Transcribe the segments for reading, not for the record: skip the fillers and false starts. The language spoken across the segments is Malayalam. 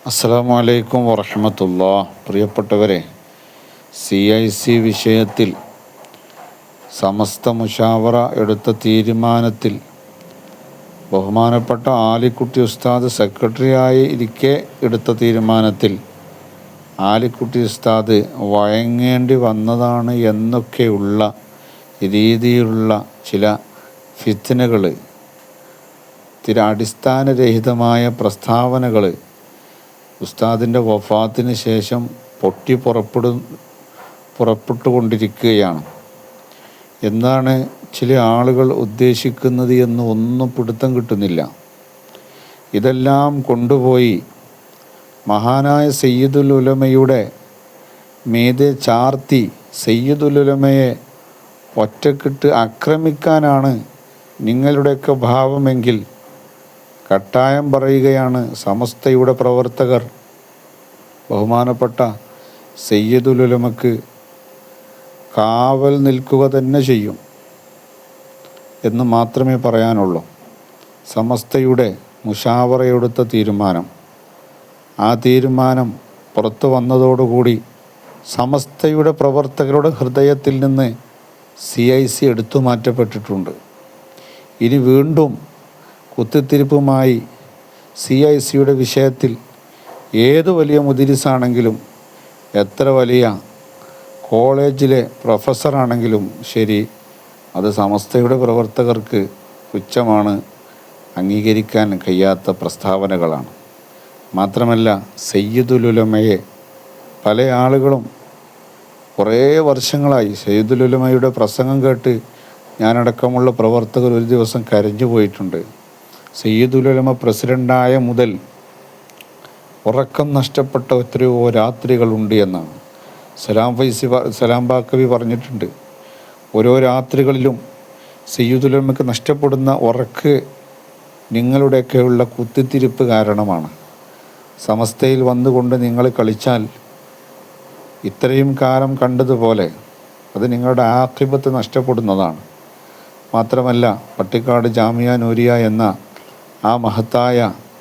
അസ്സലാമു അലൈക്കും വറഹ്മത്തുള്ളാഹി. പ്രിയപ്പെട്ടവരെ, CIC വിഷയത്തിൽ സമസ്ത മുശാവറ എടുത്ത തീരുമാനത്തിൽ ബഹുമാനപ്പെട്ട ആലിക്കുട്ടി ഉസ്താദ് സെക്രട്ടറിയായി ഇരിക്കെ എടുത്ത തീരുമാനത്തിൽ ആലിക്കുട്ടി ഉസ്താദ് വഴങ്ങേണ്ടി വന്നതാണ് എന്നൊക്കെയുള്ള രീതിയിലുള്ള ചില ഫിത്നകൾ, ചില അടിസ്ഥാനരഹിതമായ പ്രസ്താവനകൾ ഉസ്താദിൻ്റെ വഫാത്തിന് ശേഷം പുറപ്പെട്ടുകൊണ്ടിരിക്കുകയാണ്. എന്താണ് ചില ആളുകൾ ഉദ്ദേശിക്കുന്നത് എന്ന് ഒന്നും പിടുത്തം കിട്ടുന്നില്ല. ഇതെല്ലാം കൊണ്ടുപോയി മഹാനായ സയ്യിദുൽ ഉലമയുടെ മീതെ ചാർത്തി സയ്യിദുൽ ഉലമയെ ഒറ്റക്കിട്ട് ആക്രമിക്കാനാണ് നിങ്ങളുടെയൊക്കെ ഭാവമെങ്കിൽ കട്ടായം പറയുകയാണ്, സമസ്തയുടെ പ്രവർത്തകർ ബഹുമാനപ്പെട്ട സയ്യിദുൽ ഉലമക്ക് കാവൽ നിൽക്കുക തന്നെ ചെയ്യും എന്ന് മാത്രമേ പറയാനുള്ളൂ. സമസ്തയുടെ മുശാവറയെടുത്ത തീരുമാനം, ആ തീരുമാനം പുറത്തു വന്നതോടുകൂടി സമസ്തയുടെ പ്രവർത്തകരുടെ ഹൃദയത്തിൽ നിന്ന് CIC എടുത്തു മാറ്റപ്പെട്ടിട്ടുണ്ട്. ഇനി വീണ്ടും കുത്തിത്തിരിപ്പുമായി CICയുടെ വിഷയത്തിൽ ഏത് വലിയ മുദിരിസാണെങ്കിലും, എത്ര വലിയ കോളേജിലെ പ്രൊഫസറാണെങ്കിലും ശരി, അത് സമസ്തയുടെ പ്രവർത്തകർക്ക് പുച്ഛമാണ്, അംഗീകരിക്കാൻ കഴിയാത്ത പ്രസ്താവനകളാണ്. മാത്രമല്ല, സയ്യിദുൽ ഉലമയെ പല ആളുകളും കുറേ വർഷങ്ങളായി സയ്യിദുൽ ഉലമയുടെ പ്രസംഗം കേട്ട് ഞാനടക്കമുള്ള പ്രവർത്തകർ ഒരു ദിവസം കരഞ്ഞു പോയിട്ടുണ്ട്. സയ്യിദുൽ ഉലമ പ്രസിഡൻ്റായ മുതൽ ഉറക്കം നഷ്ടപ്പെട്ട എത്രയോ രാത്രികളുണ്ട് എന്നാണ് സലാം ബാക്കവി പറഞ്ഞിട്ടുണ്ട്. ഓരോ രാത്രികളിലും സയ്യിദുൽ ഉലമക്ക് നഷ്ടപ്പെടുന്ന ഉറക്ക് നിങ്ങളുടെയൊക്കെയുള്ള കുത്തിത്തിരിപ്പ് കാരണമാണ്. സമസ്തയിൽ വന്നുകൊണ്ട് നിങ്ങൾ കളിച്ചാൽ ഇത്രയും കാലം കണ്ടതുപോലെ അത് നിങ്ങളുടെ ആഖിബത്ത് നഷ്ടപ്പെടുന്നതാണ്. മാത്രമല്ല, പട്ടിക്കാട് ജാമിയ നൂരിയ എന്ന ആ മഹത്തായ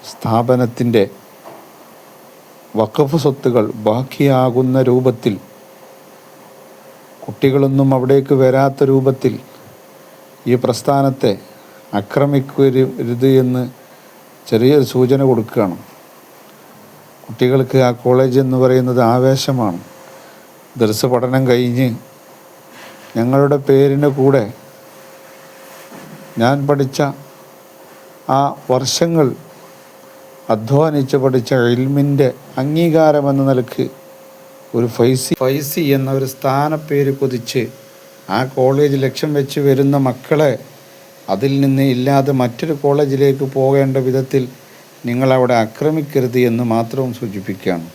സ്ഥാപനത്തിൻ്റെ വഖഫ് സ്വത്തുകൾ ബാക്കിയാകുന്ന രൂപത്തിൽ, കുട്ടികളൊന്നും അവിടേക്ക് വരാത്ത രൂപത്തിൽ ഈ പ്രസ്ഥാനത്തെ ആക്രമിക്കരുത് എന്ന് ചെറിയൊരു സൂചന കൊടുക്കുകയാണ്. കുട്ടികൾക്ക് ആ കോളേജ് എന്ന് പറയുന്നത് ആവേശമാണ്. ദർസ് പഠനം കഴിഞ്ഞ് ഞങ്ങളുടെ പേരിന് കൂടെ ഞാൻ പഠിച്ച ആ വർഷങ്ങൾ അധ്വാനിച്ച് പഠിച്ച ഇൽമിൻ്റെ അംഗീകാരമെന്ന നിലക്ക് ഒരു ഫൈസി എന്ന ഒരു സ്ഥാനപ്പേര് കൊതിച്ച് ആ കോളേജ് ലക്ഷ്യം വെച്ച് വരുന്ന മക്കളെ അതിൽ നിന്ന് ഇല്ലാതെ മറ്റൊരു കോളേജിലേക്ക് പോകേണ്ട വിധത്തിൽ നിങ്ങളവിടെ ആക്രമിക്കരുത് എന്ന് മാത്രവും സൂചിപ്പിക്കുകയാണ്.